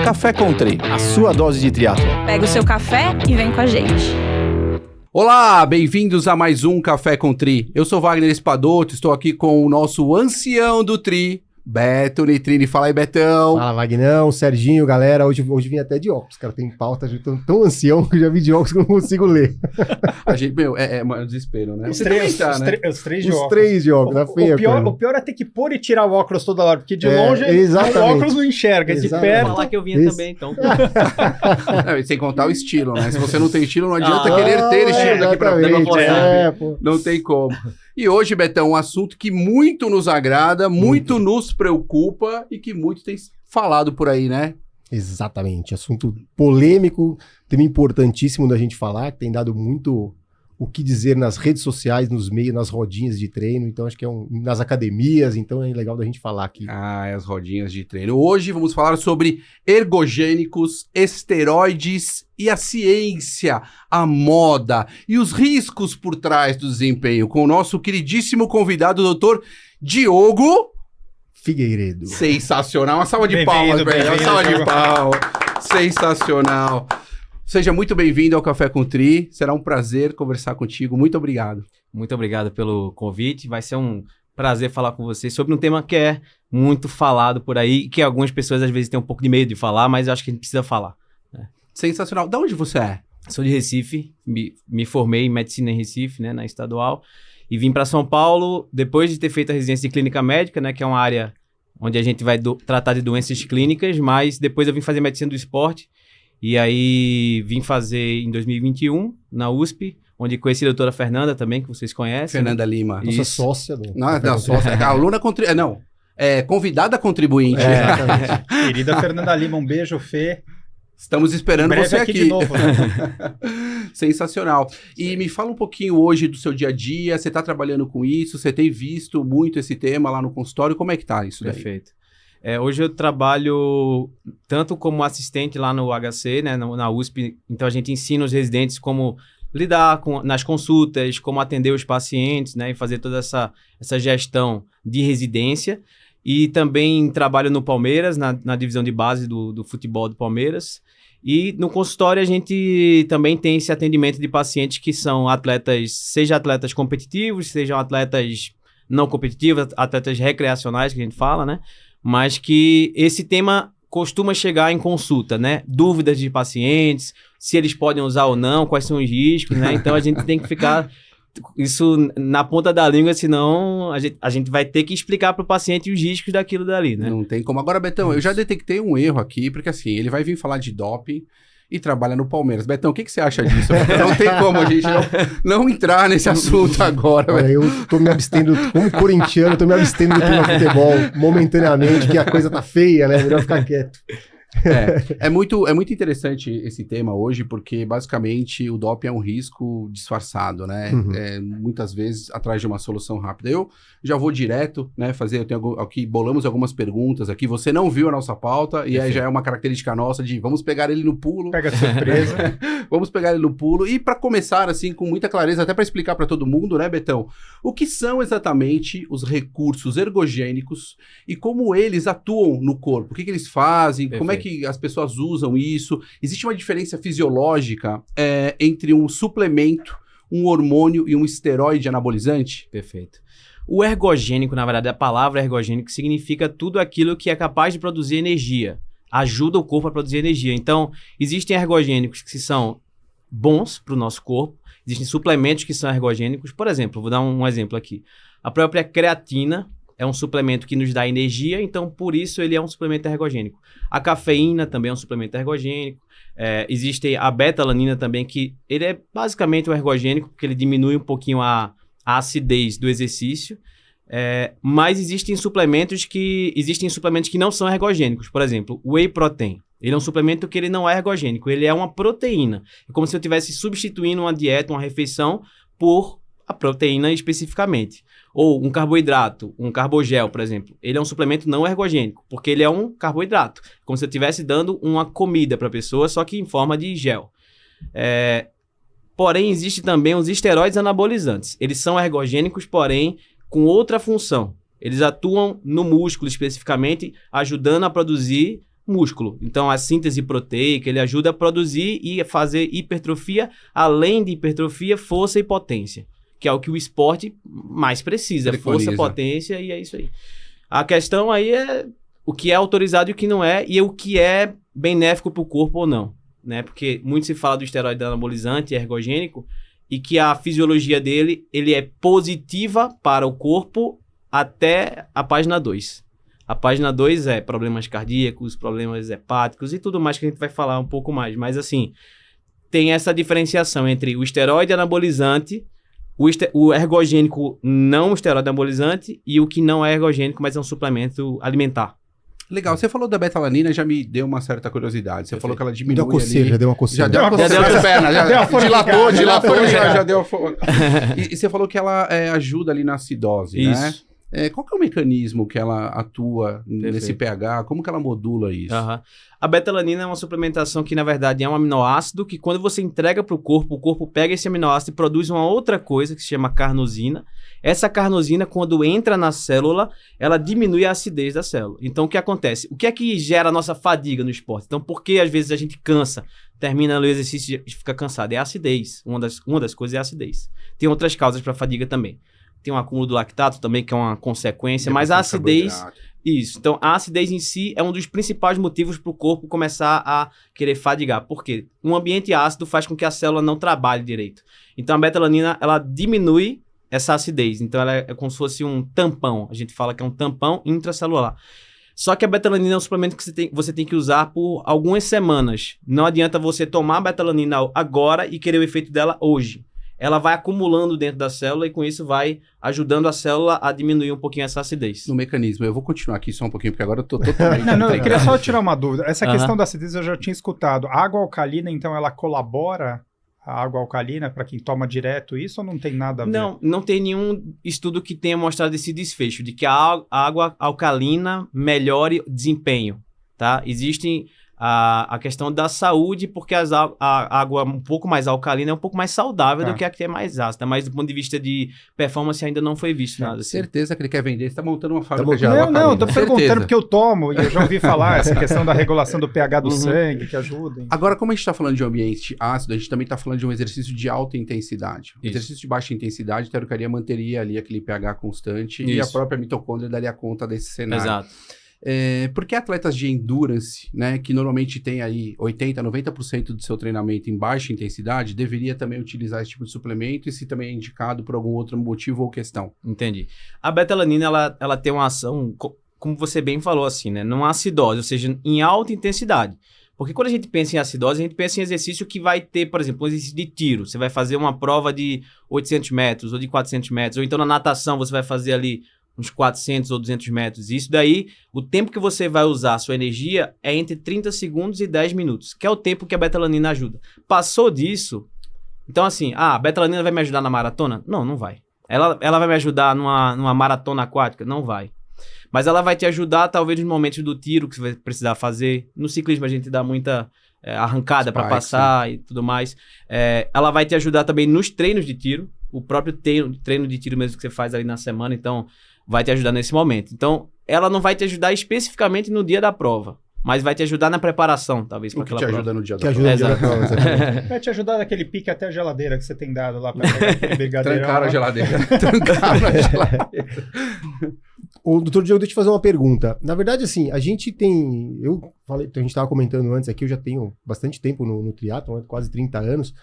Café com Tri, a sua dose de triatlon. Pega o seu café e vem com a gente. Olá, bem-vindos a mais um Café com Tri. Eu sou Wagner Espadoto, estou aqui com o nosso ancião do Tri, Beto Nitrini. Fala aí, Betão. Fala, Vagnão, Serginho, galera. Hoje vim até de óculos, cara. Tem pauta, tão ancião que eu já vi de óculos que eu não consigo ler. A gente, é um desespero, né? Os três de óculos. Os três de óculos, tá feia, o pior é ter que pôr e tirar o óculos toda hora, porque de longe exatamente. o óculos não enxerga, de perto... Falar que eu vinha também, então. Sem contar o estilo, né? Se você não tem estilo, não adianta querer ter estilo daqui pra frente. Não tem como. E hoje, Betão, um assunto que muito nos agrada, muito nos preocupa e que muito tem falado por aí, né? Exatamente. Assunto polêmico, tema importantíssimo da gente falar, que tem dado muito o que dizer nas redes sociais, nos meios, nas rodinhas de treino. Então, acho que nas academias, então é legal da gente falar aqui. As rodinhas de treino. Hoje vamos falar sobre ergogênicos, esteroides e a ciência, a moda e os riscos por trás do desempenho, com o nosso queridíssimo convidado, doutor Diogo Figueiredo. Sensacional. Uma salva de palmas, velho. Uma salva de palmas. Sensacional. Seja muito bem-vindo ao Café com Tri. Será um prazer conversar contigo. Muito obrigado. Muito obrigado pelo convite. Vai ser um prazer falar com vocês sobre um tema que é muito falado por aí, que algumas pessoas às vezes têm um pouco de medo de falar, mas eu acho que a gente precisa falar. Né? Sensacional. De onde você é? Sou de Recife, me formei em medicina em Recife, né, na estadual, e vim para São Paulo depois de ter feito a residência de clínica médica, né, que é uma área onde a gente vai tratar de doenças clínicas, mas depois eu vim fazer medicina do esporte. E aí vim fazer em 2021 na USP, onde conheci a doutora Fernanda também, que vocês conhecem. Fernanda Lima. Nossa sócia. Não, sócia. Aluna convidada contribuinte. Exatamente. Querida Fernanda Lima, um beijo, Fê. Estamos esperando você aqui. De novo, né? Sensacional. E me fala um pouquinho hoje do seu dia a dia. Você está trabalhando com isso? Você tem visto muito esse tema lá no consultório? Como é que tá isso daí? Perfeito. Hoje eu trabalho tanto como assistente lá no HC, né, na USP, então a gente ensina os residentes como lidar nas consultas, como atender os pacientes, né, e fazer toda essa gestão de residência. E também trabalho no Palmeiras, na divisão de base do futebol do Palmeiras. E no consultório a gente também tem esse atendimento de pacientes que são atletas, seja atletas competitivos, sejam atletas não competitivos, atletas recreacionais que a gente fala, né? Mas que esse tema costuma chegar em consulta, né? Dúvidas de pacientes, se eles podem usar ou não, quais são os riscos, né? Então a gente tem que ficar isso na ponta da língua, senão a gente vai ter que explicar para o paciente os riscos daquilo dali, né? Não tem como. Agora, Betão, eu já detectei um erro aqui, porque assim, ele vai vir falar de doping e trabalha no Palmeiras. Betão, o que você acha disso? Não tem como a gente não entrar nesse assunto agora. Eu tô me abstendo, como corintiano, eu tô me abstendo do tema futebol momentaneamente, que a coisa tá feia, né? Melhor ficar quieto. É muito interessante esse tema hoje, porque basicamente o doping é um risco disfarçado, né? Muitas vezes atrás de uma solução rápida. Eu já vou direto, né, eu tenho aqui, bolamos algumas perguntas aqui, você não viu a nossa pauta, e aí já é uma característica nossa de vamos pegar ele no pulo. Pega de surpresa. Vamos pegar ele no pulo, e para começar assim, com muita clareza, até para explicar para todo mundo, né, Betão, o que são exatamente os recursos ergogênicos e como eles atuam no corpo, o que eles fazem, como é que as pessoas usam isso. Existe uma diferença fisiológica entre um suplemento, um hormônio e um esteroide anabolizante? Perfeito. O ergogênico, na verdade, a palavra ergogênico significa tudo aquilo que é capaz de produzir energia. Ajuda o corpo a produzir energia. Então, existem ergogênicos que são bons para o nosso corpo, existem suplementos que são ergogênicos. Por exemplo, vou dar um exemplo aqui. A própria creatina é um suplemento que nos dá energia, então por isso ele é um suplemento ergogênico. A cafeína também é um suplemento ergogênico. Existe a beta-alanina também, que ele é basicamente um ergogênico, porque ele diminui um pouquinho a acidez do exercício. Mas existem suplementos que não são ergogênicos. Por exemplo, o whey protein. Ele é um suplemento que ele não é ergogênico, ele é uma proteína. É como se eu estivesse substituindo uma dieta, uma refeição, por a proteína especificamente. Ou um carboidrato, um carbogel, por exemplo. Ele é um suplemento não ergogênico, porque ele é um carboidrato. Como se eu estivesse dando uma comida para a pessoa, só que em forma de gel. Porém, existem também os esteroides anabolizantes. Eles são ergogênicos, porém, com outra função. Eles atuam no músculo especificamente, ajudando a produzir músculo. Então, a síntese proteica, ele ajuda a produzir e a fazer hipertrofia, além de hipertrofia, força e potência, que é o que o esporte mais precisa, Preconiza. força, potência, e é isso aí. A questão aí é o que é autorizado e o que não é, e o que é benéfico para o corpo ou não, né? Porque muito se fala do esteroide anabolizante ergogênico, e que a fisiologia dele, ele é positiva para o corpo até a página 2. A página 2 é problemas cardíacos, problemas hepáticos e tudo mais que a gente vai falar um pouco mais. Mas assim, tem essa diferenciação entre o esteroide anabolizante, o ergogênico não esteroide anabolizante e o que não é ergogênico, mas é um suplemento alimentar. Legal, você falou da betalanina, já me deu uma certa curiosidade. Você falou que ela diminui Deu coceira, ali... já deu uma coceira. Já deu uma coceira Já deu- nas pernas, deu uma dilatou, formiga. já deu... E você falou que ela ajuda ali na acidose, né? Isso. Qual que é o mecanismo que ela atua nesse pH? Como que ela modula isso? Aham. A betalanina é uma suplementação que, na verdade, é um aminoácido que, quando você entrega para o corpo pega esse aminoácido e produz uma outra coisa que se chama carnosina. Essa carnosina, quando entra na célula, ela diminui a acidez da célula. Então, o que acontece? O que é que gera a nossa fadiga no esporte? Então, por que às vezes a gente cansa, termina o exercício e fica cansado? É a acidez. Uma das coisas é a acidez. Tem outras causas para fadiga também. Tem um acúmulo do lactato também, que é uma consequência, mas a acidez... Isso. Então, a acidez em si é um dos principais motivos para o corpo começar a querer fadigar. Por quê? Um ambiente ácido faz com que a célula não trabalhe direito. Então, a betalanina, ela diminui essa acidez. Então, ela é como se fosse um tampão. A gente fala que é um tampão intracelular. Só que a betalanina é um suplemento que você tem que usar por algumas semanas. Não adianta você tomar a betalanina agora e querer o efeito dela hoje. Ela vai acumulando dentro da célula e com isso vai ajudando a célula a diminuir um pouquinho essa acidez. No mecanismo, eu vou continuar aqui só um pouquinho, porque agora eu tô totalmente... Não, eu intrigado. queria só tirar uma dúvida. Essa Aham. questão da acidez eu já tinha escutado. A água alcalina, então, ela colabora a água alcalina para quem toma direto isso ou não tem nada a ver? Não tem nenhum estudo que tenha mostrado esse desfecho, de que a água alcalina melhore o desempenho, tá? Existem a questão da saúde, porque a água um pouco mais alcalina é um pouco mais saudável do que a que é mais ácida, mas do ponto de vista de performance ainda não foi visto nada assim. Certeza que ele quer vender. Você tá montando uma fábrica de Não, água não, eu tô alcalina. perguntando Certeza. porque eu tomo e eu já ouvi falar essa questão da regulação do pH do sangue, que ajuda. Agora, como a gente está falando de um ambiente ácido, a gente também está falando de um exercício de alta intensidade. O Isso. exercício de baixa intensidade, teoricamente, manteria ali aquele pH constante e a Isso. própria mitocôndria daria conta desse cenário. Exato. Porque atletas de endurance, né, que normalmente tem aí 80%, 90% do seu treinamento em baixa intensidade, deveria também utilizar esse tipo de suplemento e se também é indicado por algum outro motivo ou questão. Entendi. A betalanina, ela tem uma ação, como você bem falou, assim, né? Numa acidose, ou seja, em alta intensidade. Porque quando a gente pensa em acidose, a gente pensa em exercício que vai ter, por exemplo, um exercício de tiro. Você vai fazer uma prova de 800 metros ou de 400 metros. Ou então na natação você vai fazer ali uns 400 ou 200 metros. Isso daí, o tempo que você vai usar a sua energia é entre 30 segundos e 10 minutos, que é o tempo que a betalanina ajuda. Passou disso, então assim, a betalanina vai me ajudar na maratona? Não, não vai. Ela vai me ajudar numa maratona aquática? Não vai. Mas ela vai te ajudar, talvez, nos momentos do tiro que você vai precisar fazer. No ciclismo, a gente dá muita arrancada para Spikes, passar e tudo mais. Ela vai te ajudar também nos treinos de tiro. O próprio treino de tiro mesmo que você faz ali na semana. Então, vai te ajudar nesse momento. Então, ela não vai te ajudar especificamente no dia da prova. Mas vai te ajudar na preparação, talvez, para O que aquela te prova. ajuda no dia Que da ajuda Exato. a prova, exatamente. Vai te ajudar naquele pique até a geladeira que você tem dado lá para pegar aquele brigadeiro. Trancaram a geladeira. Trancaram a geladeira. Ô, doutor Diogo, deixa eu te fazer uma pergunta. Na verdade, assim, a gente tem... a gente estava comentando antes aqui, eu já tenho bastante tempo no triatlon, né, quase 30 anos.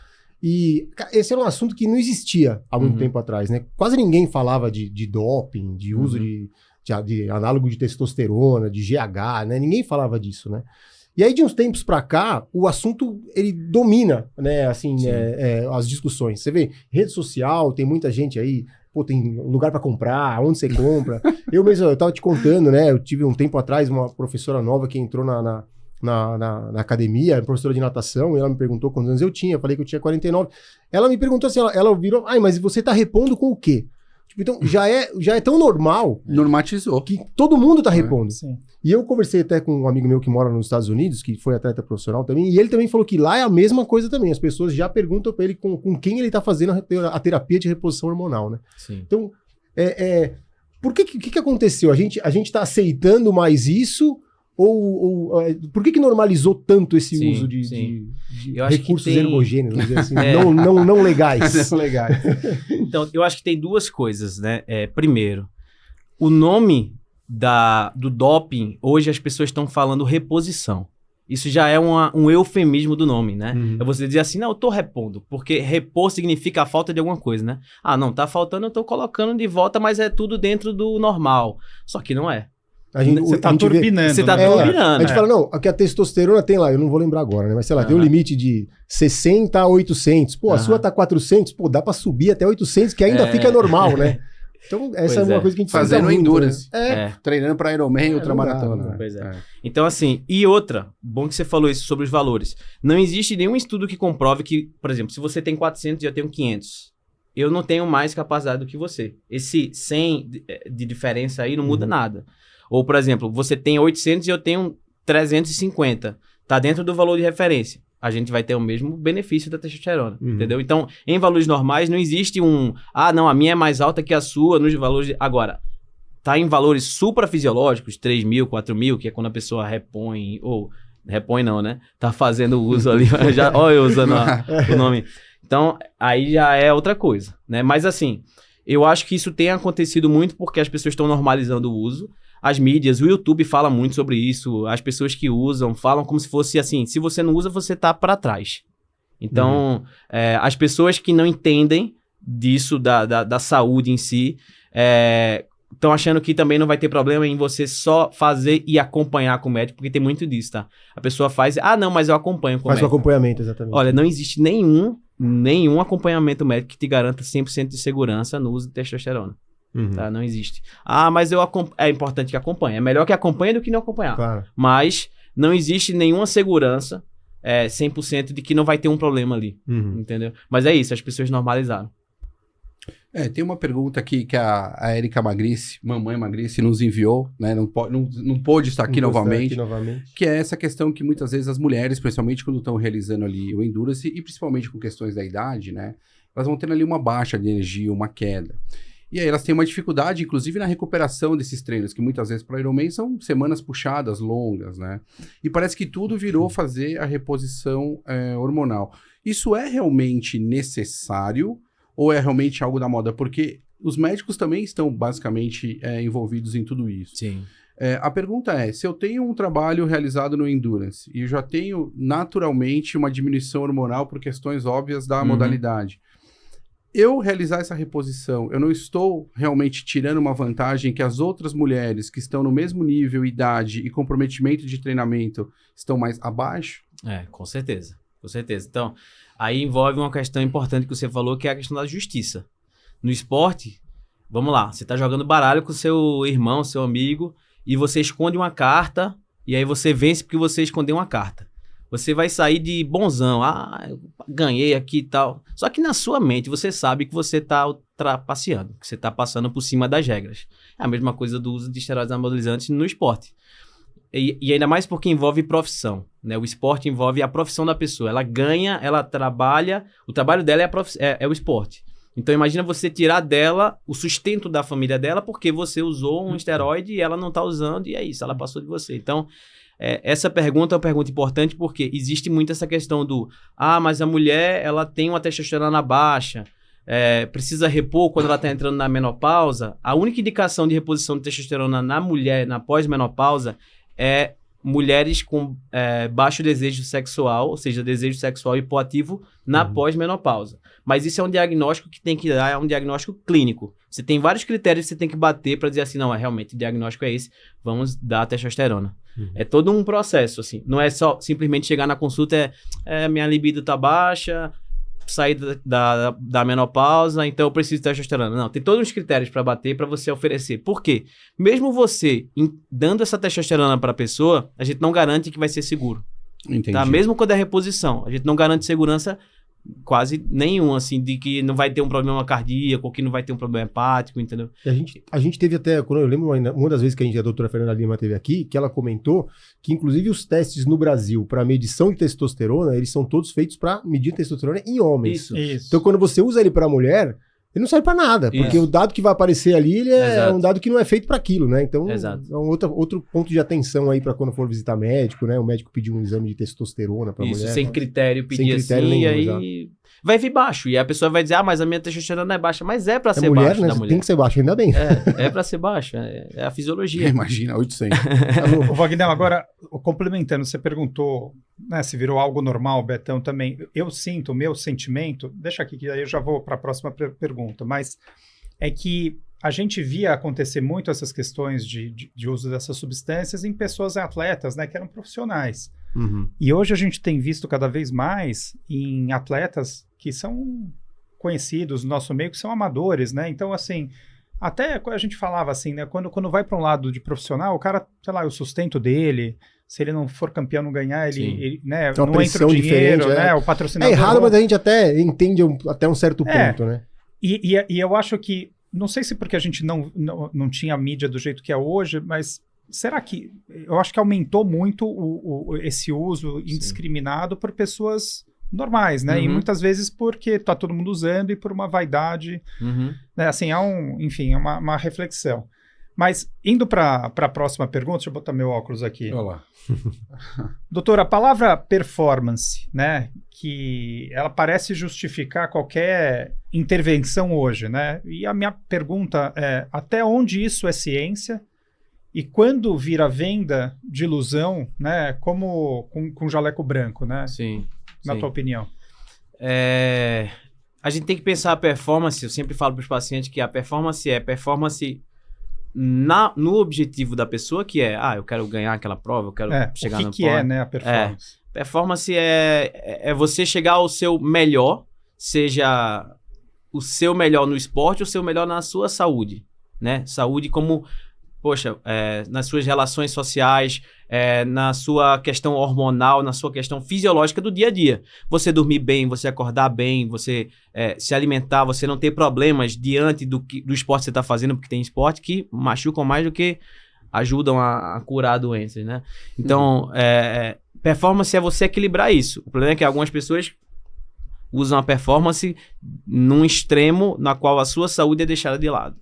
E esse era um assunto que não existia há muito tempo atrás, né? Quase ninguém falava de doping, de uso de análogo de testosterona, de GH, né? Ninguém falava disso, né? E aí, de uns tempos pra cá, o assunto, ele domina, né? Assim, as discussões. Você vê, rede social, tem muita gente aí, pô, tem lugar pra comprar, onde você compra. Eu tava te contando, né? Eu tive um tempo atrás uma professora nova que entrou na academia, professora de natação, e ela me perguntou quantos anos eu tinha, eu falei que eu tinha 49. Ela me perguntou assim, ela virou, mas você tá repondo com o quê? Tipo, então, já é tão normal Normatizou. que todo mundo tá repondo. Sim. E eu conversei até com um amigo meu que mora nos Estados Unidos, que foi atleta profissional também, e ele também falou que lá é a mesma coisa também. As pessoas já perguntam pra ele com quem ele tá fazendo a terapia de reposição hormonal, né? Sim. Então, por que aconteceu? A gente tá aceitando mais isso Por que normalizou tanto esse Sim, uso de Eu acho que recursos tem- ergogênicos, vamos dizer assim, É. não legais? Legal. Então, eu acho que tem duas coisas, né? Primeiro, o nome do doping, hoje as pessoas estão falando reposição. Isso já é um eufemismo do nome, né? É você dizer assim, não, eu tô repondo, porque repor significa a falta de alguma coisa, né? Ah, não, tá faltando, eu tô colocando de volta, mas é tudo dentro do normal. Só que não é. Você tá turbinando. Você tá né? turbinando. A gente fala, não, aqui a testosterona tem lá, eu não vou lembrar agora, né? Mas sei lá, tem um limite de 60 a 800. Pô, a sua tá 400, pô, dá pra subir até 800, que ainda fica normal, né? Então, essa Pois é uma é. coisa que a gente Fazendo muito, endurance. né? Treinando pra Ironman e ultramaratona. não dá. Pois é. Então, assim, e outra, bom que você falou isso sobre os valores. Não existe nenhum estudo que comprove que, por exemplo, se você tem 400 e eu tenho 500, eu não tenho mais capacidade do que você. Esse 100 de diferença aí não muda nada. Ou, por exemplo, você tem 800 e eu tenho 350. Tá dentro do valor de referência. A gente vai ter o mesmo benefício da testosterona, entendeu? Então, em valores normais, não existe não, a minha é mais alta que a sua nos valores de... Agora, tá em valores suprafisiológicos, 3.000, 4.000, que é quando a pessoa repõe, ou repõe não, né? Tá fazendo uso ali, olha eu usando o nome. Então, aí já é outra coisa, né? Mas assim, eu acho que isso tem acontecido muito porque as pessoas estão normalizando o uso. As mídias, o YouTube fala muito sobre isso, as pessoas que usam falam como se fosse assim, se você não usa, você tá para trás. Então, as pessoas que não entendem disso, da saúde em si, estão achando que também não vai ter problema em você só fazer e acompanhar com o médico, porque tem muito disso, tá? A pessoa faz, não, mas eu acompanho com o Faz o médico. acompanhamento, exatamente. Olha, não existe nenhum acompanhamento médico que te garanta 100% de segurança no uso de testosterona. Tá? Não existe. Mas é importante que acompanhe. É melhor que acompanhe do que não acompanhar. Claro. Mas não existe nenhuma segurança 100% de que não vai ter um problema ali. Entendeu? Mas é isso, as pessoas normalizaram. Tem uma pergunta aqui que a Érica Magrice, mamãe Magrice, nos enviou, né? Não pôde estar aqui novamente. Que é essa questão que muitas vezes as mulheres, principalmente quando estão realizando ali o endurance, e principalmente com questões da idade, né? Elas vão tendo ali uma baixa de energia, uma queda. E aí elas têm uma dificuldade, inclusive, na recuperação desses treinos, que muitas vezes para Ironman são semanas puxadas, longas, né? E parece que tudo virou fazer a reposição hormonal. Isso é realmente necessário ou é realmente algo da moda? Porque os médicos também estão basicamente envolvidos em tudo isso. Sim. A pergunta é, se eu tenho um trabalho realizado no Endurance e eu já tenho naturalmente uma diminuição hormonal por questões óbvias da modalidade, eu realizar essa reposição, eu não estou realmente tirando uma vantagem que as outras mulheres que estão no mesmo nível, idade e comprometimento de treinamento estão mais abaixo? Com certeza. Com certeza. Então, aí envolve uma questão importante que você falou, que é a questão da justiça. No esporte, vamos lá, você tá jogando baralho com seu irmão, seu amigo, e você esconde uma carta, e aí você vence porque você escondeu uma carta. Você vai sair de bonzão, eu ganhei aqui e tal. Só que na sua mente você sabe que você está ultrapassando, que você está passando por cima das regras. É a mesma coisa do uso de esteroides anabolizantes no esporte. E ainda mais porque envolve profissão, né? O esporte envolve a profissão da pessoa. Ela ganha, ela trabalha, o trabalho dela é o esporte. Então imagina você tirar dela o sustento da família dela porque você usou um esteroide e ela não está usando e é isso, ela passou de você. Então... essa pergunta é uma pergunta importante porque existe muito essa questão do mas a mulher ela tem uma testosterona baixa, precisa repor quando ela está entrando na menopausa. A única indicação de reposição de testosterona na mulher na pós-menopausa é mulheres com baixo desejo sexual, ou seja, desejo sexual hipoativo na pós-menopausa. Mas isso é um diagnóstico que tem que dar, é um diagnóstico clínico. Você tem vários critérios que você tem que bater para dizer assim, não, realmente o diagnóstico é esse, vamos dar a testosterona. É todo um processo, assim. Não é só simplesmente chegar na consulta, minha libido tá baixa, sair da menopausa, então eu preciso de testosterona. Não, tem todos os critérios para bater, para você oferecer. Por quê? Mesmo você dando essa testosterona para a pessoa, a gente não garante que vai ser seguro. Entendi. Tá? Mesmo quando é reposição, a gente não garante segurança quase nenhum, assim, de que não vai ter um problema cardíaco, ou que não vai ter um problema hepático, entendeu? E a gente teve até, quando eu lembro uma das vezes que a doutora Fernanda Lima teve aqui, que ela comentou que inclusive os testes no Brasil para medição de testosterona, eles são todos feitos para medir testosterona em homens. Isso. Então quando você usa ele para mulher, ele não serve para nada, porque Isso. o dado que vai aparecer ali, ele é Exato. um dado que não é feito para aquilo, né? Então, Exato. é um outro ponto de atenção aí para quando for visitar médico, né? O médico pedir um exame de testosterona para Isso, mulher. sem critério, pedir critério assim, nenhum, e aí exato. vai vir baixo. E a pessoa vai dizer, mas a minha testosterona é baixa. Mas é pra É ser mulher, baixo né? da mulher. Tem que ser baixo, ainda bem. É pra ser baixo, é a fisiologia. Imagina, 800. Ô, Wagner, agora, complementando, você perguntou, né, se virou algo normal, Betão, também. Eu sinto, o meu sentimento, deixa aqui que aí eu já vou para a próxima pergunta, mas é que a gente via acontecer muito essas questões de uso dessas substâncias em pessoas atletas, né, que eram profissionais. Uhum. E hoje a gente tem visto cada vez mais em atletas que são conhecidos no nosso meio, que são amadores, né? Então, assim, até a gente falava assim, né? Quando vai para um lado de profissional, o cara, sei lá, o sustento dele, se ele não for campeão, não ganhar, ele né? Tem uma Não entra o pressão dinheiro, diferente, né? O É patrocinador. errado, mas a gente até entende até um certo ponto, né? E eu acho que, não sei se porque a gente não tinha mídia do jeito que é hoje, mas será que, eu acho que aumentou muito esse uso indiscriminado por pessoas normais, né? Uhum. E muitas vezes porque tá todo mundo usando e por uma vaidade, Uhum. né? Assim, enfim, é uma reflexão. Mas, indo para a próxima pergunta, deixa eu botar meu óculos aqui. Olha lá. Doutor, a palavra performance, né, que ela parece justificar qualquer intervenção hoje, né? E a minha pergunta é, até onde isso é ciência e quando vira venda de ilusão, né, como com jaleco branco, né? Sim. Na sim. tua opinião. A gente tem que pensar a performance, eu sempre falo para os pacientes que a performance é performance no objetivo da pessoa, que é, eu quero ganhar aquela prova, eu quero chegar no que pódio. é, né, a performance? Performance é você chegar ao seu melhor, seja o seu melhor no esporte ou o seu melhor na sua saúde, né? Saúde como, nas suas relações sociais, na sua questão hormonal, na sua questão fisiológica do dia a dia. Você dormir bem, você acordar bem, você se alimentar, você não ter problemas diante do esporte que você está fazendo, porque tem esporte que machucam mais do que ajudam a curar doenças, né? Então, performance é você equilibrar isso. O problema é que algumas pessoas usam a performance num extremo na qual a sua saúde é deixada de lado.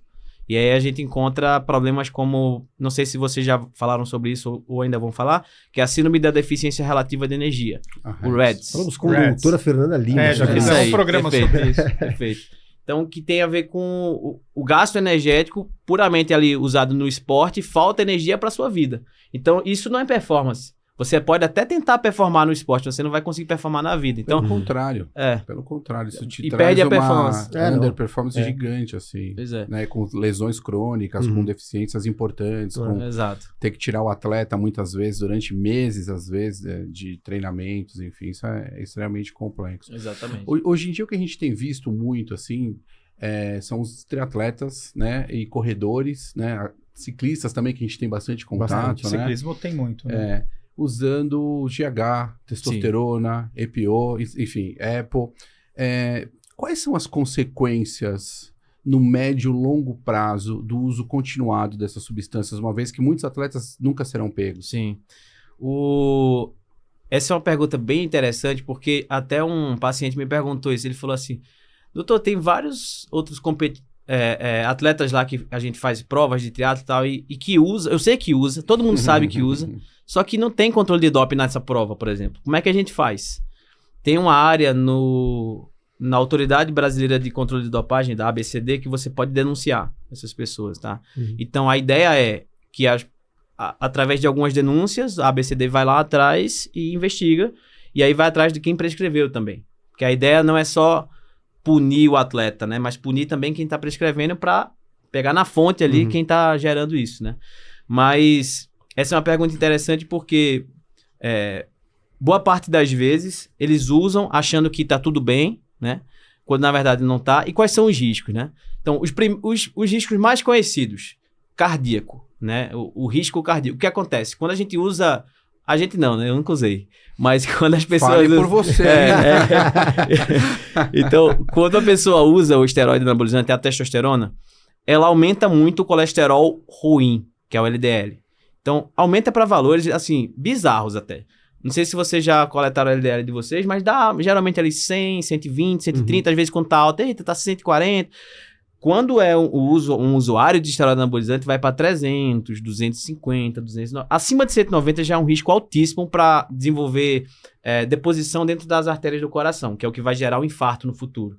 E aí a gente encontra problemas como, não sei se vocês já falaram sobre isso ou ainda vão falar, que é a síndrome da deficiência relativa de energia, o REDS. Falamos com a doutora Fernanda Lima. Já fizemos um programa sobre isso. Perfeito. Então, que tem a ver com o gasto energético puramente ali usado no esporte, falta energia para sua vida. Então, isso não é performance. Você pode até tentar performar no esporte, você não vai conseguir performar na vida. Então, Pelo contrário, isso te E traz perde a uma performance. underperformance gigante, assim. Pois é. Né, com lesões crônicas, com deficiências importantes, com Exato. ter que tirar o atleta muitas vezes, durante meses, às vezes, de treinamentos, enfim, isso é extremamente complexo. Exatamente. Hoje em dia, o que a gente tem visto muito, assim, são os triatletas, né, e corredores, né, ciclistas também, que a gente tem bastante contato, né? Ciclismo tem muito, né? Usando GH, testosterona, EPO, enfim, EPO. Quais são as consequências no médio e longo prazo do uso continuado dessas substâncias, uma vez que muitos atletas nunca serão pegos? Sim. Essa é uma pergunta bem interessante, porque até um paciente me perguntou isso. Ele falou assim, doutor, tem vários outros atletas lá que a gente faz provas de triatlo e tal, e que usa, eu sei que usa, todo mundo sabe que usa, só que não tem controle de doping nessa prova, por exemplo. Como é que a gente faz? Tem uma área na Autoridade Brasileira de Controle de Dopagem, da ABCD, que você pode denunciar essas pessoas, tá? Então, a ideia é que, através de algumas denúncias, a ABCD vai lá atrás e investiga, e aí vai atrás de quem prescreveu também. Porque a ideia não é só punir o atleta, né? Mas punir também quem está prescrevendo para pegar na fonte ali quem está gerando isso, né? Mas essa é uma pergunta interessante porque boa parte das vezes eles usam achando que está tudo bem, né? Quando na verdade não está. E quais são os riscos, né? Então, os riscos mais conhecidos, cardíaco, né? O risco cardíaco. O que acontece? Quando a gente usa... A gente não, né? Eu nunca usei. Mas quando as pessoas... Fale por você. Então, quando a pessoa usa o esteroide anabolizante, a testosterona, ela aumenta muito o colesterol ruim, que é o LDL. Então, aumenta para valores, assim, bizarros até. Não sei se vocês já coletaram a LDL de vocês, mas dá geralmente ali 100, 120, 130, às vezes quando tá alto, eita, tá 140. Quando é um usuário de esteroide anabolizante, vai para 300, 250, 290. Acima de 190 já é um risco altíssimo para desenvolver deposição dentro das artérias do coração, que é o que vai gerar o infarto no futuro.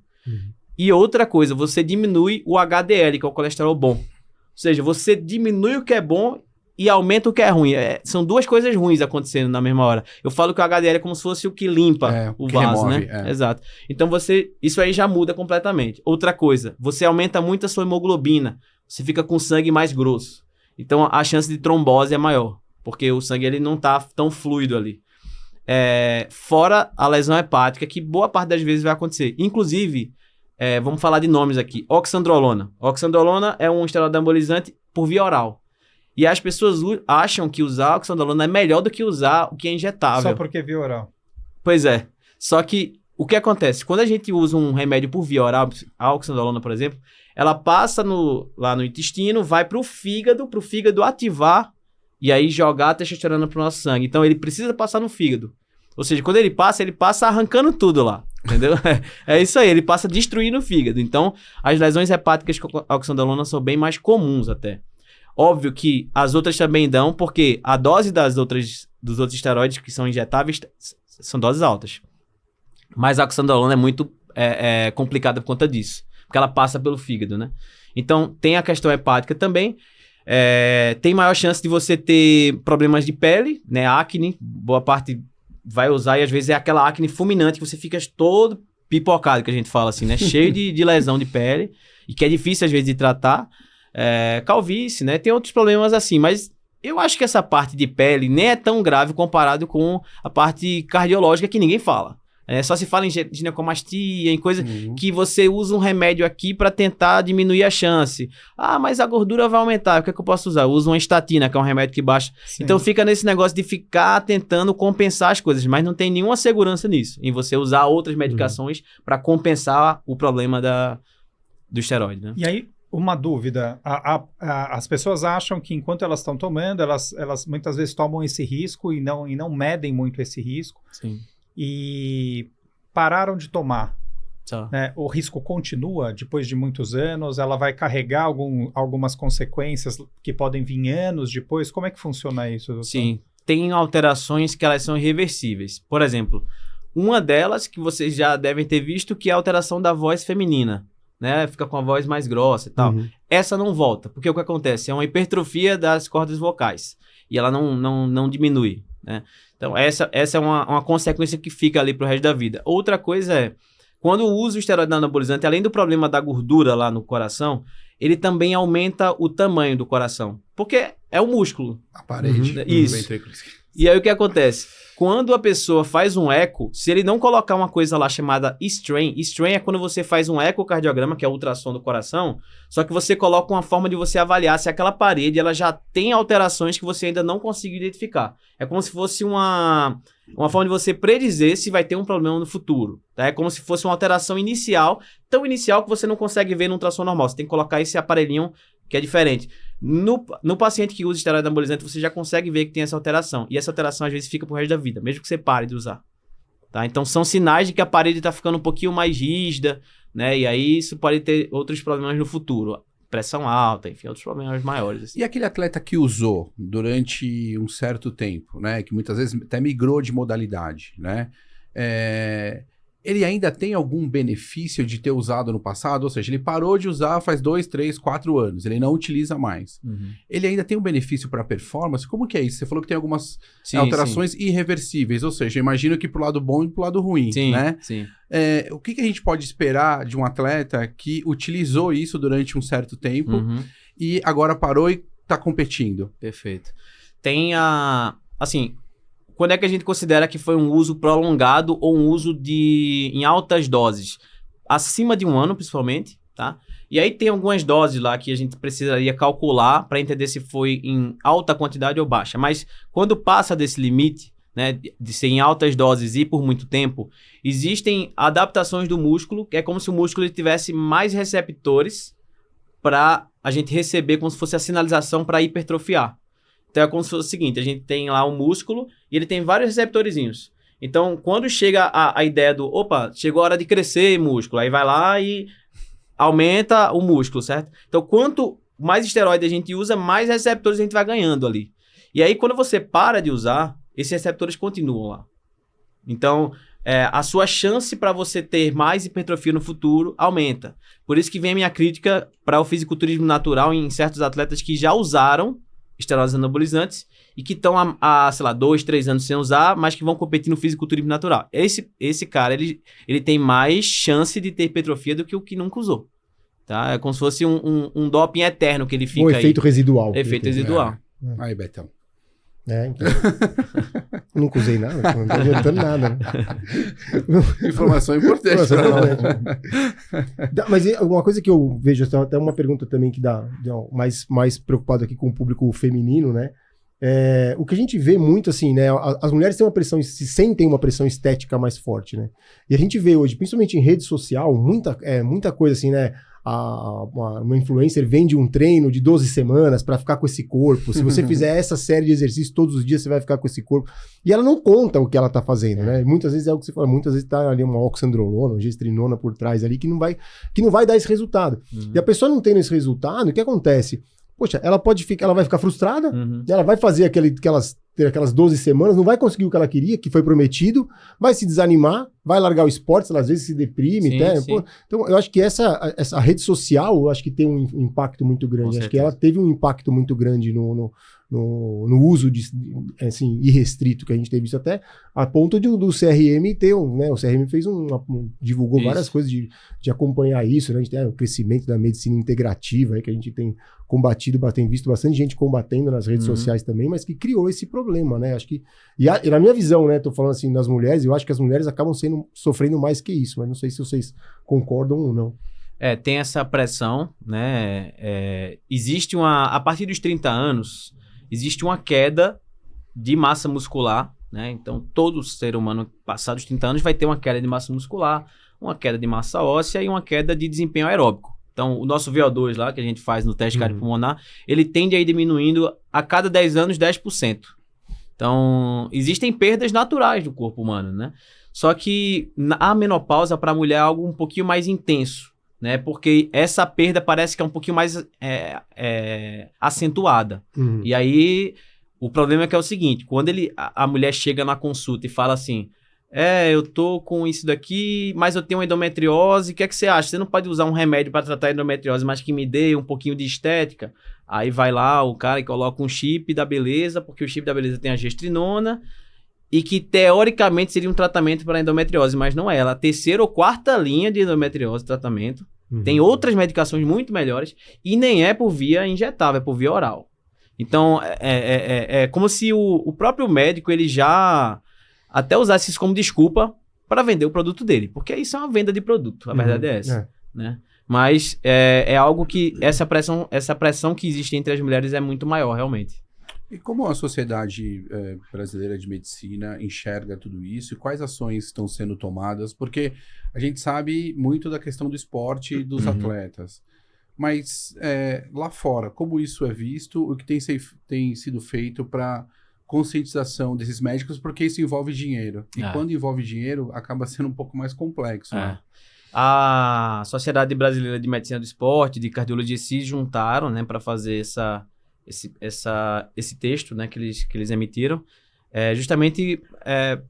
E outra coisa, você diminui o HDL, que é o colesterol bom. Ou seja, você diminui o que é bom e aumenta o que é ruim. São duas coisas ruins acontecendo na mesma hora. Eu falo que o HDL é como se fosse o que limpa o que vaso, remove, né? Exato. Então isso aí já muda completamente. Outra coisa, você aumenta muito a sua hemoglobina. Você fica com sangue mais grosso. Então a chance de trombose é maior, porque o sangue ele não tá tão fluido ali. Fora a lesão hepática, que boa parte das vezes vai acontecer. Inclusive, vamos falar de nomes aqui. Oxandrolona. Oxandrolona é um esteroide anabolizante por via oral. E as pessoas acham que usar oxandrolona é melhor do que usar o que é injetável. Só porque via oral. Pois é. Só que o que acontece? Quando a gente usa um remédio por via oral, a oxandrolona, por exemplo, ela passa lá no intestino, vai pro fígado ativar e aí jogar a testosterona pro nosso sangue. Então ele precisa passar no fígado. Ou seja, quando ele passa arrancando tudo lá. Entendeu? É isso aí, ele passa destruindo o fígado. Então, as lesões hepáticas com a oxandrolona são bem mais comuns até. Óbvio que as outras também dão, porque a dose dos outros esteroides que são injetáveis são doses altas. Mas a oxandrolona é muito complicada por conta disso, porque ela passa pelo fígado, né? Então, tem a questão hepática também. Tem maior chance de você ter problemas de pele, né? Acne, boa parte vai usar e às vezes é aquela acne fulminante que você fica todo pipocado, que a gente fala assim, né? Cheio de lesão de pele e que é difícil às vezes de tratar. Calvície, né? Tem outros problemas assim, mas eu acho que essa parte de pele nem é tão grave comparado com a parte cardiológica que ninguém fala. Só se fala em ginecomastia, em coisa que você usa um remédio aqui para tentar diminuir a chance. Mas a gordura vai aumentar, o que é que eu posso usar? Eu uso uma estatina, que é um remédio que baixa. Sim. Então fica nesse negócio de ficar tentando compensar as coisas, mas não tem nenhuma segurança nisso, em você usar outras medicações para compensar o problema do esteroide, né? E aí, uma dúvida, as pessoas acham que enquanto elas estão tomando, elas muitas vezes tomam esse risco e não medem muito esse risco. Sim. E pararam de tomar. Né? O risco continua depois de muitos anos, ela vai carregar algumas consequências que podem vir anos depois. Como é que funciona isso, doutor? Sim, tem alterações que elas são irreversíveis. Por exemplo, uma delas que vocês já devem ter visto, que é a alteração da voz feminina. Né? Fica com a voz mais grossa e tal. Essa não volta, porque o que acontece? É uma hipertrofia das cordas vocais e ela não diminui, né? Então essa é uma consequência que fica ali pro resto da vida. Outra coisa é, quando usa o esteroide anabolizante, além do problema da gordura lá no coração, ele também aumenta o tamanho do coração, porque é o músculo. A parede. Isso. E aí o que acontece? Quando a pessoa faz um eco, se ele não colocar uma coisa lá chamada strain é quando você faz um ecocardiograma, que é o ultrassom do coração, só que você coloca uma forma de você avaliar se aquela parede ela já tem alterações que você ainda não conseguiu identificar. É como se fosse uma forma de você predizer se vai ter um problema no futuro. Tá? É como se fosse uma alteração inicial, tão inicial que você não consegue ver no ultrassom normal. Você tem que colocar esse aparelhinho que é diferente. No paciente que usa esteroide anabolizante, você já consegue ver que tem essa alteração. E essa alteração, às vezes, fica pro resto da vida, mesmo que você pare de usar. Tá? Então, são sinais de que a parede está ficando um pouquinho mais rígida, né? E aí, isso pode ter outros problemas no futuro. Pressão alta, enfim, outros problemas maiores. Assim. E aquele atleta que usou durante um certo tempo, né? Que muitas vezes até migrou de modalidade, né? Ele ainda tem algum benefício de ter usado no passado? Ou seja, ele parou de usar faz 2, 3, 4 anos. Ele não utiliza mais. Ele ainda tem um benefício para a performance? Como que é isso? Você falou que tem algumas alterações irreversíveis. Ou seja, imagino que pro lado bom e pro lado ruim, né? Sim. O que a gente pode esperar de um atleta que utilizou isso durante um certo tempo e agora parou e está competindo? Perfeito. Tem assim... Quando é que a gente considera que foi um uso prolongado ou um uso em altas doses? Acima de 1 ano, principalmente, tá? E aí tem algumas doses lá que a gente precisaria calcular para entender se foi em alta quantidade ou baixa. Mas quando passa desse limite, né, de ser em altas doses e por muito tempo, existem adaptações do músculo, que é como se o músculo ele tivesse mais receptores para a gente receber como se fosse a sinalização para hipertrofiar. Então é como se fosse o seguinte, a gente tem lá um músculo e ele tem vários receptorzinhos. Então, quando chega a ideia do, opa, chegou a hora de crescer músculo, aí vai lá e aumenta o músculo, certo? Então, quanto mais esteroide a gente usa, mais receptores a gente vai ganhando ali. E aí, quando você para de usar, esses receptores continuam lá. Então, a sua chance para você ter mais hipertrofia no futuro aumenta. Por isso que vem a minha crítica para o fisiculturismo natural em certos atletas que já usaram esteroides anabolizantes e que estão há, sei lá, 2, 3 anos sem usar, mas que vão competir no fisiculturismo natural. Esse cara, ele tem mais chance de ter hipertrofia do que o que nunca usou. Tá? É como se fosse um doping eterno que ele fica Um aí. efeito residual. Efeito residual. Aí, Betão. Então. Nunca usei nada, não tô adiantando nada. Né? Informação importante. Mas uma coisa que eu vejo, até uma pergunta também que dá mais preocupado aqui com o público feminino, né? O que a gente vê muito assim, né? As mulheres têm se sentem uma pressão estética mais forte, né? E a gente vê hoje, principalmente em rede social, muita coisa assim, né? Uma influencer vende um treino de 12 semanas para ficar com esse corpo. Se você fizer essa série de exercícios todos os dias, você vai ficar com esse corpo. E ela não conta o que ela tá fazendo, né? Muitas vezes é o que você fala, muitas vezes tá ali uma oxandrolona, uma gestrinona por trás ali que não vai dar esse resultado. E a pessoa não tendo esse resultado, o que acontece? Poxa, ela vai ficar frustrada, ela vai fazer aquelas 12 semanas, não vai conseguir o que ela queria, que foi prometido, vai se desanimar, vai largar o esporte, ela às vezes se deprime. Sim. Pô, então, eu acho que essa rede social, eu acho que tem um impacto muito grande. Acho que ela teve um impacto muito grande no uso assim, irrestrito que a gente teve visto, até a ponto do CRM ter né? O CRM divulgou várias coisas de acompanhar isso, né? A gente tem o crescimento da medicina integrativa aí, que a gente tem combatido, tem visto bastante gente combatendo nas redes sociais também, mas que criou esse problema, né? Acho que, e na minha visão, né? Tô falando assim das mulheres, eu acho que as mulheres acabam sofrendo mais que isso, mas não sei se vocês concordam ou não. Tem essa pressão, né? Existe a partir dos 30 anos, existe uma queda de massa muscular, né? Então, todo ser humano passados 30 anos vai ter uma queda de massa muscular, uma queda de massa óssea e uma queda de desempenho aeróbico. Então, o nosso VO2 lá, que a gente faz no teste cardiopulmonar, ele tende a ir diminuindo a cada 10 anos 10%. Então, existem perdas naturais do corpo humano, né? Só que a menopausa para a mulher é algo um pouquinho mais intenso, né? Porque essa perda parece que é um pouquinho mais acentuada. E aí, o problema é que é o seguinte, quando a mulher chega na consulta e fala assim, eu tô com isso daqui, mas eu tenho endometriose, o que é que você acha? Você não pode usar um remédio para tratar a endometriose, mas que me dê um pouquinho de estética? Aí vai lá o cara e coloca um chip da beleza, porque o chip da beleza tem a gestrinona, e que teoricamente seria um tratamento para endometriose, mas não é. Ela é a terceira ou quarta linha de endometriose tratamento. Tem outras medicações muito melhores e nem é por via injetável, é por via oral. Então, é como se o próprio médico ele já até usasse isso como desculpa para vender o produto dele, porque isso é uma venda de produto, a verdade é essa. Né? Mas é algo que essa pressão que existe entre as mulheres é muito maior, realmente. E como a Sociedade Brasileira de Medicina enxerga tudo isso? E quais ações estão sendo tomadas? Porque a gente sabe muito da questão do esporte e dos atletas. Mas lá fora, como isso é visto? O que tem sido feito para conscientização desses médicos? Porque isso envolve dinheiro. E quando envolve dinheiro, acaba sendo um pouco mais complexo. Né? A Sociedade Brasileira de Medicina do Esporte, de Cardiologia, se juntaram, né, para fazer esse texto, né, que eles emitiram, justamente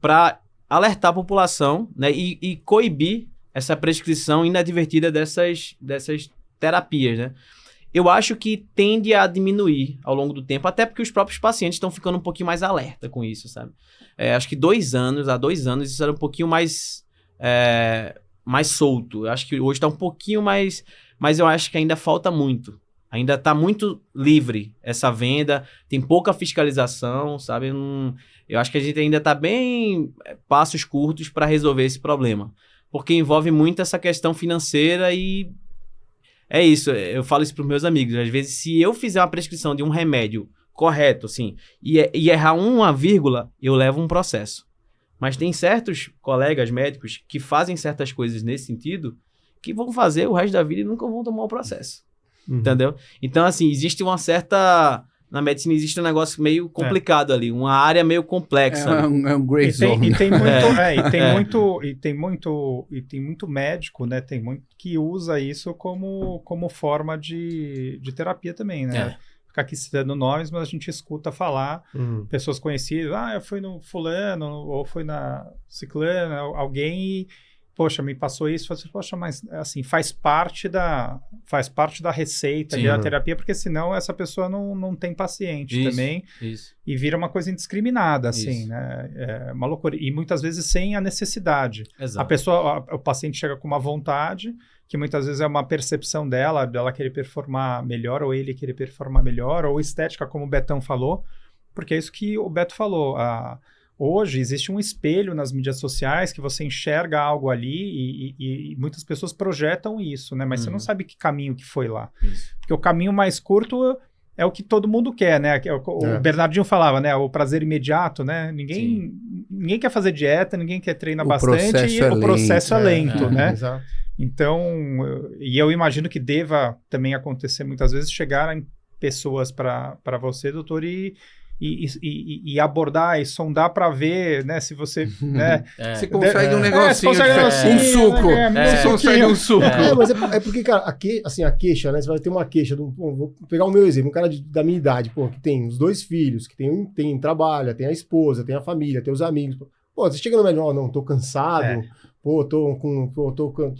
para alertar a população, né, e coibir essa prescrição inadvertida dessas terapias, né. Eu acho que tende a diminuir ao longo do tempo, até porque os próprios pacientes estão ficando um pouquinho mais alerta com isso, sabe. Acho que há 2 anos isso era um pouquinho mais solto. Eu acho que hoje está um pouquinho mais, mas eu acho que ainda falta muito. Ainda está muito livre essa venda, tem pouca fiscalização, sabe? Eu acho que a gente ainda está bem passos curtos para resolver esse problema, porque envolve muito essa questão financeira e é isso, eu falo isso para os meus amigos, às vezes se eu fizer uma prescrição de um remédio correto, assim, e errar uma vírgula, eu levo um processo. Mas tem certos colegas médicos que fazem certas coisas nesse sentido que vão fazer o resto da vida e nunca vão tomar o processo. Entendeu? Então, assim, existe uma certa na medicina existe um negócio meio complicado ali, uma área meio complexa. É um gray zone. E tem muito médico, né? Tem muito que usa isso como forma de terapia também, né? Ficar aqui citando nomes, mas a gente escuta falar pessoas conhecidas, eu fui no fulano, ou fui na ciclana, alguém poxa, me passou isso, poxa, mas assim, faz parte da receita da terapia, porque senão essa pessoa não tem paciente também, e vira uma coisa indiscriminada, assim, né? É uma loucura. E muitas vezes sem a necessidade. Exato. O paciente chega com uma vontade, que muitas vezes é uma percepção dela querer performar melhor, ou ele querer performar melhor, ou estética, como o Betão falou, porque é isso que o Beto falou, hoje existe um espelho nas mídias sociais que você enxerga algo ali e muitas pessoas projetam isso, né? Mas você não sabe que caminho que foi lá. Isso. Porque o caminho mais curto é o que todo mundo quer, né? O Bernardinho falava, né? O prazer imediato, né? Ninguém quer fazer dieta, ninguém quer treinar bastante e o processo é lento, né? Exato. Então, e eu imagino que deva também acontecer muitas vezes chegarem pessoas para você, doutor, e abordar e sondar para ver, né, se você, né, você consegue um negocinho, um suco, você consegue um suco. Mas é porque, cara, a queixa, né, você vai ter uma queixa, vou pegar o meu exemplo, um cara da minha idade, pô, que tem os 2 filhos, que tem trabalha, tem a esposa, tem a família, tem os amigos, pô, você chega no melhor, não, tô cansado, pô,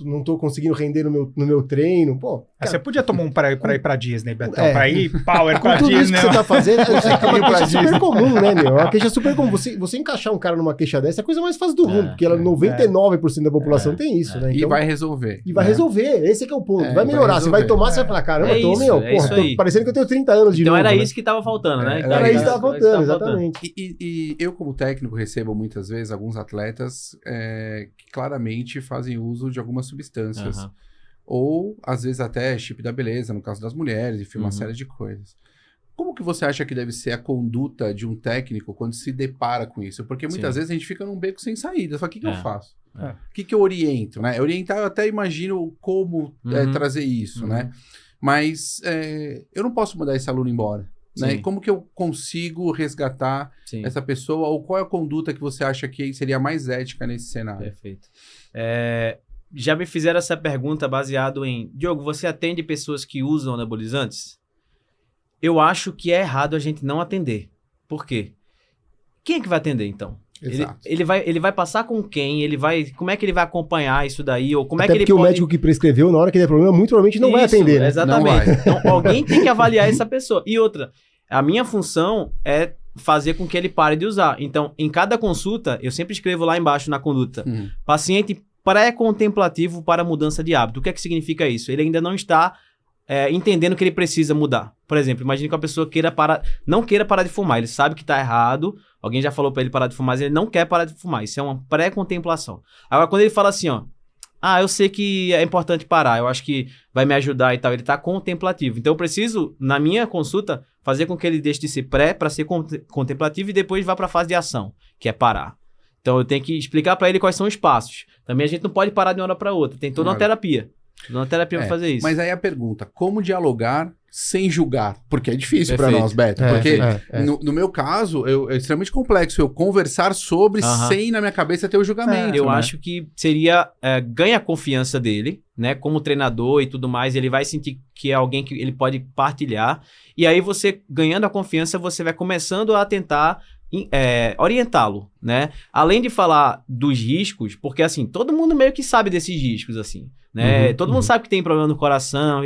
não tô conseguindo render no meu treino, pô. Cara, você podia tomar um para ir pra Disney, Betão, pra ir power pra tudo Disney. Isso que você tá fazendo, é uma queixa super comum, né, meu? É uma queixa super comum. Você encaixar um cara numa queixa dessa é a coisa mais fácil do mundo, porque 99% da população tem isso, né? Então, e vai resolver. E vai resolver, esse é que é o ponto. Vai melhorar, você vai tomar, você vai falar, caramba, tô parecendo que eu tenho 30 anos de novo. Então era isso que tava faltando, né? Era isso que tava faltando, exatamente. E eu, como técnico, recebo muitas vezes alguns atletas que claramente fazem uso de algumas substâncias. Ou, às vezes, até chip da beleza, no caso das mulheres, enfim, uma série de coisas. Como que você acha que deve ser a conduta de um técnico quando se depara com isso? Porque muitas vezes a gente fica num beco sem saída. Você fala, o que eu faço? O que eu oriento? Né? Orientar, eu até imagino como trazer isso, né? Mas eu não posso mandar esse aluno embora. Né? E como que eu consigo resgatar essa pessoa? Ou qual é a conduta que você acha que seria mais ética nesse cenário? Perfeito. Já me fizeram essa pergunta baseado em... Diogo, você atende pessoas que usam anabolizantes? Eu acho que é errado a gente não atender. Por quê? Quem é que vai atender, então? Exato. Ele vai passar com quem? Como é que ele vai acompanhar isso daí? Ou como Até é que ele porque o médico que prescreveu, na hora que der problema, muito provavelmente não vai atender, né? Exatamente. Então, alguém tem que avaliar essa pessoa. E outra, a minha função é fazer com que ele pare de usar. Então, em cada consulta, eu sempre escrevo lá embaixo na conduta, paciente pré-contemplativo para mudança de hábito. O que é que significa isso? Ele ainda não está entendendo que ele precisa mudar. Por exemplo, imagine que a pessoa não queira parar de fumar. Ele sabe que está errado, alguém já falou para ele parar de fumar, mas ele não quer parar de fumar. Isso é uma pré-contemplação. Agora, quando ele fala assim, ó, eu sei que é importante parar, eu acho que vai me ajudar e tal, ele está contemplativo. Então, eu preciso, na minha consulta, fazer com que ele deixe de ser pré para ser contemplativo e depois vá para a fase de ação, que é parar. Então, eu tenho que explicar para ele quais são os passos. Também a gente não pode parar de uma hora para outra. Tem toda uma terapia. Uma terapia para fazer isso. Mas aí a pergunta, como dialogar sem julgar? Porque é difícil para nós, Beto. Porque no meu caso, é extremamente complexo eu conversar sobre sem na minha cabeça ter o julgamento. Eu acho que seria ganha a confiança dele, né? Como treinador e tudo mais, ele vai sentir que é alguém que ele pode partilhar. E aí você, ganhando a confiança, você vai começando a tentar orientá-lo, né? Além de falar dos riscos, porque assim, todo mundo meio que sabe desses riscos, assim, né? Todo mundo sabe que tem problema no coração,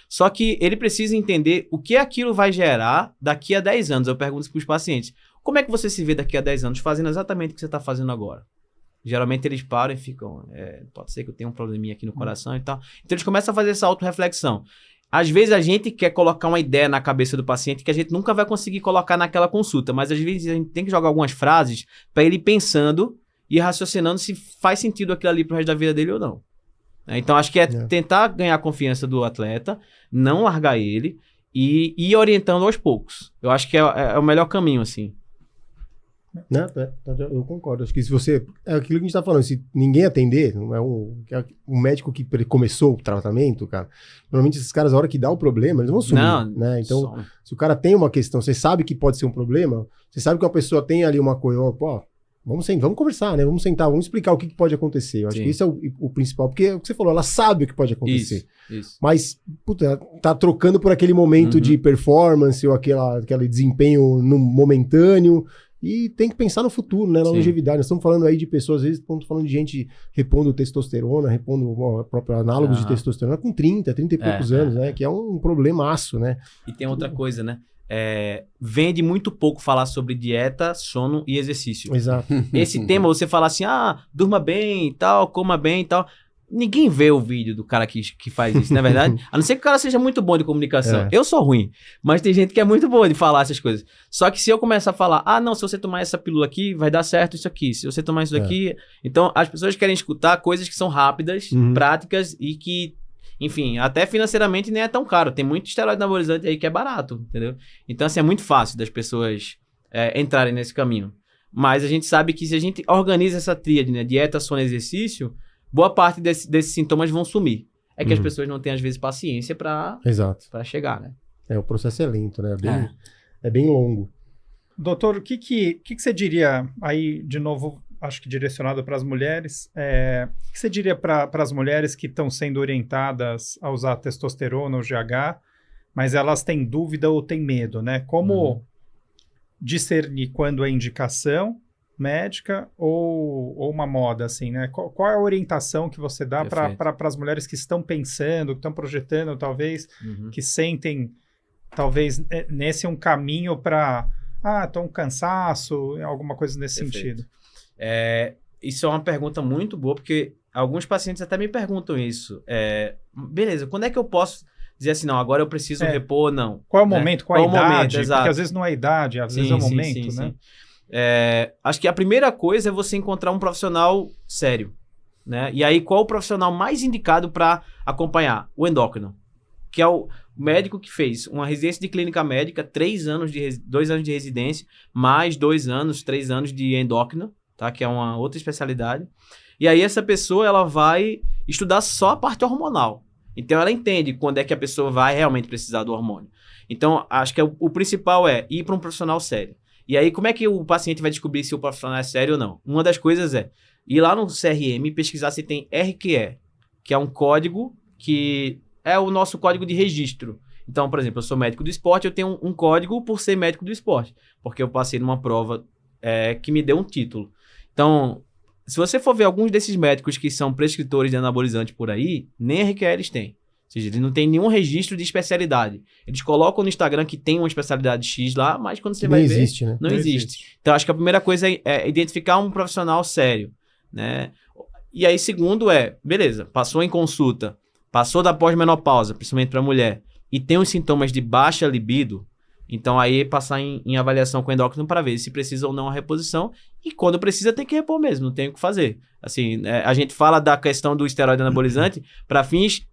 só que ele precisa entender o que aquilo vai gerar daqui a 10 anos. Eu pergunto para os pacientes, como é que você se vê daqui a 10 anos fazendo exatamente o que você está fazendo agora? Geralmente eles param e ficam, pode ser que eu tenha um probleminha aqui no coração e tal. Então eles começam a fazer essa autorreflexão. Às vezes a gente quer colocar uma ideia na cabeça do paciente que a gente nunca vai conseguir colocar naquela consulta, mas às vezes a gente tem que jogar algumas frases para ele ir pensando e raciocinando se faz sentido aquilo ali pro resto da vida dele ou não. Então acho que tentar ganhar a confiança do atleta, não largar ele e ir orientando aos poucos. Eu acho que é o melhor caminho, assim. Né? Eu concordo. Acho que se você... É aquilo que a gente tá falando. Se ninguém atender, não é um médico que começou o tratamento, cara. Normalmente esses caras, a hora que dá o problema, eles vão sumir. Não, né? Então, some. se o cara tem uma questão, você sabe que pode ser um problema, você sabe que uma pessoa tem ali uma coisa, ó, vamos conversar, né? Vamos sentar, vamos explicar o que pode acontecer. Eu acho Sim. que esse é o principal. Porque é o que você falou, ela sabe o que pode acontecer. Isso. Mas, puta, ela tá trocando por aquele momento de performance ou aquele desempenho momentâneo. E tem que pensar no futuro, né? Na Sim. longevidade. Nós estamos falando aí de pessoas, às vezes, estamos falando de gente repondo testosterona, repondo próprio análogos de testosterona com 30 e poucos anos, né? Que é um problemaço, né? E tem outra coisa, né? Vende muito pouco falar sobre dieta, sono e exercício. Exato. Esse tema, você fala assim, durma bem e tal, coma bem e tal. Ninguém vê o vídeo do cara que faz isso, não é verdade? A não ser que o cara seja muito bom de comunicação. Eu sou ruim, mas tem gente que é muito boa de falar essas coisas. Só que se eu começar a falar, não, se você tomar essa pílula aqui, vai dar certo isso aqui. Se você tomar isso daqui... Então, as pessoas querem escutar coisas que são rápidas, práticas e que, enfim, até financeiramente nem é tão caro. Tem muito esteroide anabolizante aí que é barato, entendeu? Então, assim, é muito fácil das pessoas entrarem nesse caminho. Mas a gente sabe que se a gente organiza essa tríade, né? Dieta, sono e exercício... Boa parte desses sintomas vão sumir. É que as pessoas não têm, às vezes, paciência para chegar, né? O processo é lento, né? É bem longo. Doutor, o que você diria, aí, de novo, acho que direcionado para as mulheres, o que você diria para as mulheres que estão sendo orientadas a usar testosterona ou GH, mas elas têm dúvida ou têm medo, né? Como discernir quando é indicação médica ou uma moda, assim, né? Qual é a orientação que você dá para as mulheres que estão pensando, que estão projetando, talvez, que sentem, talvez, nesse um caminho para, um cansaço, alguma coisa nesse sentido? Isso é uma pergunta muito boa, porque alguns pacientes até me perguntam isso. Beleza, quando é que eu posso dizer assim, não, agora eu preciso repor, não? Qual é o momento, qual a idade? Momento, porque às vezes não é a idade, às vezes é o momento, né? Acho que a primeira coisa é você encontrar um profissional sério, né? E aí, qual o profissional mais indicado para acompanhar? O endócrino, que é o médico que fez uma residência de clínica médica, 2 anos de residência, mais 2 anos, 3 anos de endócrino, tá? Que é uma outra especialidade. E aí, essa pessoa, ela vai estudar só a parte hormonal. Então, ela entende quando é que a pessoa vai realmente precisar do hormônio. Então, acho que o principal é ir para um profissional sério. E aí, como é que o paciente vai descobrir se o profissional é sério ou não? Uma das coisas é ir lá no CRM e pesquisar se tem RQE, que é um código que é o nosso código de registro. Então, por exemplo, eu sou médico do esporte, eu tenho um código por ser médico do esporte, porque eu passei numa prova que me deu um título. Então, se você for ver alguns desses médicos que são prescritores de anabolizante por aí, nem RQE eles têm. Ou seja, eles não têm nenhum registro de especialidade. Eles colocam no Instagram que tem uma especialidade X lá, mas quando você vai ver... Existe, né? Não existe. Então, acho que a primeira coisa é identificar um profissional sério, né? E aí, segundo beleza, passou em consulta, passou da pós-menopausa, principalmente para mulher, e tem os sintomas de baixa libido, então aí passar em avaliação com o endócrino para ver se precisa ou não a reposição, e quando precisa tem que repor mesmo, não tem o que fazer. Assim, a gente fala da questão do esteroide anabolizante para fins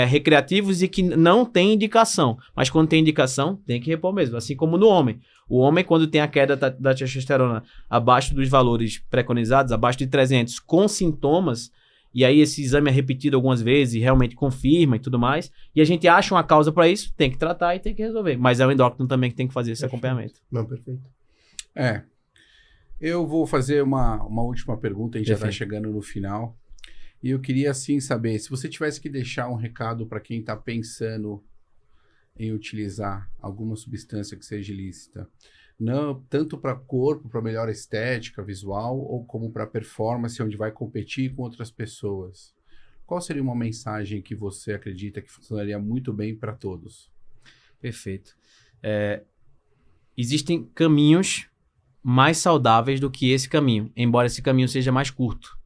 recreativos e que não tem indicação. Mas quando tem indicação, tem que repor mesmo. Assim como no homem. O homem, quando tem a queda da testosterona abaixo dos valores preconizados, abaixo de 300, com sintomas, e aí esse exame é repetido algumas vezes e realmente confirma e tudo mais, e a gente acha uma causa para isso, tem que tratar e tem que resolver. Mas é o endócrino também que tem que fazer esse acompanhamento. Não, perfeito. Eu vou fazer uma última pergunta, a gente já está chegando no final. E eu queria, assim, saber, se você tivesse que deixar um recado para quem está pensando em utilizar alguma substância que seja ilícita, não, tanto para corpo, para melhor estética visual, ou como para performance, onde vai competir com outras pessoas, qual seria uma mensagem que você acredita que funcionaria muito bem para todos? Perfeito. Existem caminhos mais saudáveis do que esse caminho, embora esse caminho seja mais curto.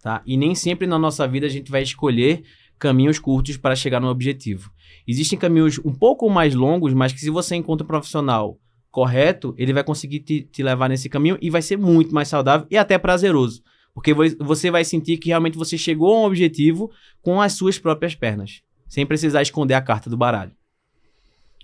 Tá? E nem sempre na nossa vida a gente vai escolher caminhos curtos para chegar no objetivo. Existem caminhos um pouco mais longos, mas que se você encontra um profissional correto, ele vai conseguir te levar nesse caminho e vai ser muito mais saudável e até prazeroso. Porque você vai sentir que realmente você chegou a um objetivo com as suas próprias pernas, sem precisar esconder a carta do baralho.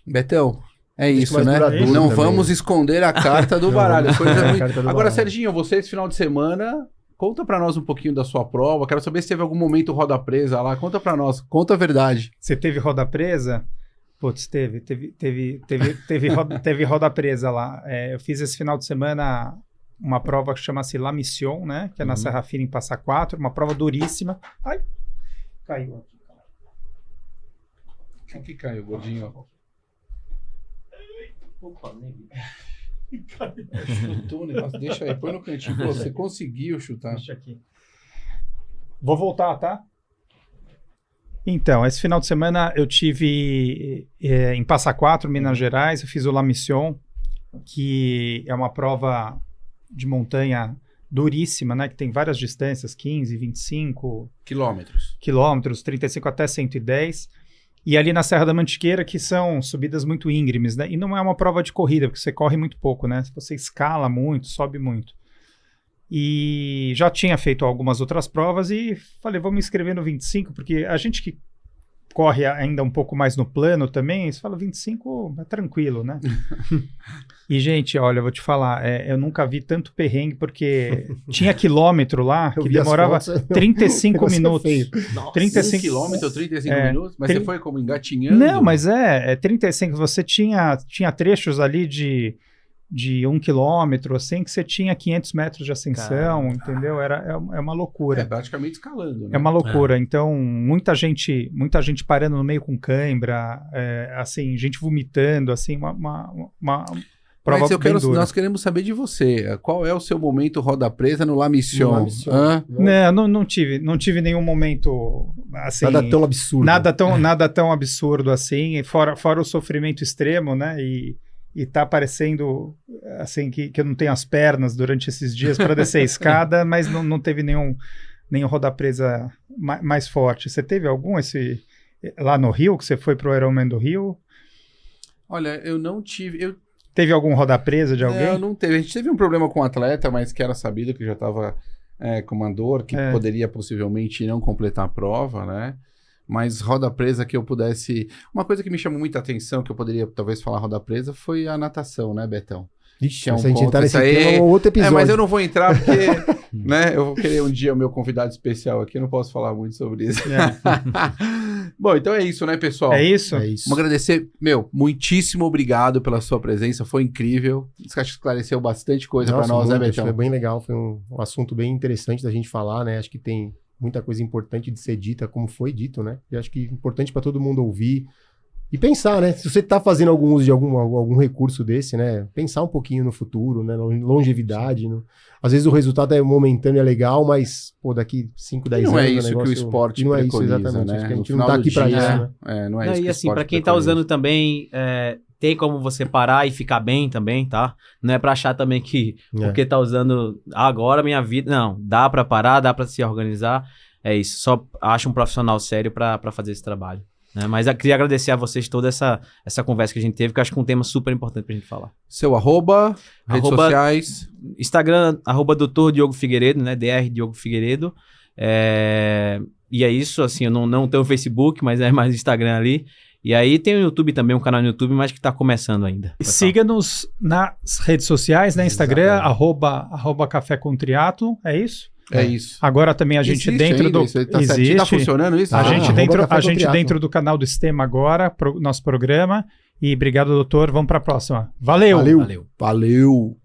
Betão, É isso, mais né? duradouro Não também. vamos esconder a carta do Não, baralho. vamos Coisa esconder a muito- carta do Agora, baralho. Serginho, você esse final de semana, conta pra nós um pouquinho da sua prova. Quero saber se teve algum momento roda presa lá. Conta pra nós. Conta a verdade. Você teve roda presa? Putz, teve roda presa lá. Eu fiz esse final de semana uma prova que chama-se La Mission, né? Que é na Serra Fina, em Passa Quatro. Uma prova duríssima. Ai, caiu aqui. O que caiu, gordinho? Chutou o negócio. Deixa aí, põe no cantinho. Pô, você conseguiu chutar. Deixa aqui. Vou voltar, tá? Então, esse final de semana eu tive em Passa Quatro, Minas Gerais. Eu fiz o La Mission, que é uma prova de montanha duríssima, né? Que tem várias distâncias, 15, 25 Quilômetros. 35 até 110. E ali na Serra da Mantiqueira, que são subidas muito íngremes, né? E não é uma prova de corrida, porque você corre muito pouco, né? Você escala muito, sobe muito. E já tinha feito algumas outras provas e falei, vou me inscrever no 25, porque a gente que corre ainda um pouco mais no plano também, você fala 25 é tranquilo, né? E, gente, olha, eu vou te falar, eu nunca vi tanto perrengue, porque tinha quilômetro lá Eu que vi as demorava fotos, 35 negócio minutos. feio. 35 quilômetros, 35 É. minutos? Mas Tri- você foi como engatinhando? Não, mas é 35. Você tinha trechos ali de 1 quilômetro, assim, que você tinha 500 metros de ascensão, entendeu? É uma loucura. É praticamente escalando, né? É uma loucura. Então, muita gente parando no meio com cãibra, assim, gente vomitando, assim, uma prova Mas bem dura. nós queremos saber de você. Qual é o seu momento roda presa no La Mission? No La Mission. Hã? Não tive nenhum momento, assim... Nada tão absurdo. Nada tão absurdo assim, fora o sofrimento extremo, né? E tá parecendo assim que eu não tenho as pernas durante esses dias para descer a escada, mas não teve nenhum roda presa mais forte. Você teve algum lá no Rio, que você foi pro Ironman do Rio? Olha, eu não tive... Teve algum roda presa de alguém? Não, não teve. A gente teve um problema com o atleta, mas que era sabido que já estava com uma dor, que poderia possivelmente não completar a prova, né? Mas roda presa que eu pudesse... Uma coisa que me chamou muita atenção, que eu poderia talvez falar roda presa, foi a natação, né, Betão? Ixi, é um se a gente ponto, entrar nesse isso aí- tema, é um outro episódio. Mas eu não vou entrar porque, né, eu vou querer um dia o meu convidado especial aqui, eu não posso falar muito sobre isso. Bom, então é isso, né, pessoal? É isso? É isso. Vamos agradecer, muitíssimo obrigado pela sua presença, foi incrível. Acho que esclareceu bastante coisa para Nossa, nós, né, muito, acho que Betão? foi bem legal, foi um assunto bem interessante da gente falar, né? Acho que tem muita coisa importante de ser dita, como foi dito, né? E acho que é importante para todo mundo ouvir e pensar, né? Se você está fazendo algum uso de algum recurso desse, né? Pensar um pouquinho no futuro, né? Longevidade. Às vezes o resultado é momentâneo, é legal, mas, pô, daqui 5, 10 E anos... não é o isso que o negócio- esporte e não é isso, preconiza, exatamente. né? Acho que a No gente não final tá do aqui para dia, isso, né? Não é Não, isso que e o assim, esporte pra quem tá preconiza. usando também, tem como você parar e ficar bem também, tá? Não é pra achar também que porque tá usando agora minha vida. Não, dá pra parar, dá pra se organizar. É isso, só acha um profissional sério pra fazer esse trabalho. Né? Mas eu queria agradecer a vocês toda essa conversa que a gente teve, que eu acho que é um tema super importante pra gente falar. Seu redes sociais. Instagram, @Dr. Diogo Figueiredo, né? Dr. Diogo Figueiredo. E é isso, assim, eu não tenho Facebook, mas é mais Instagram ali. E aí tem o YouTube também, um canal no YouTube, mas que tá começando ainda. Siga-nos nas redes sociais, né? Instagram, Exatamente. @Café com Triatlo, é isso? É isso. Agora também a gente Existe dentro ainda do... isso? Tá certinho? Tá funcionando isso? A gente, Café com Triatlo. dentro do canal do STEM agora, nosso programa. E obrigado, doutor. Vamos para a próxima. Valeu! Valeu. Valeu.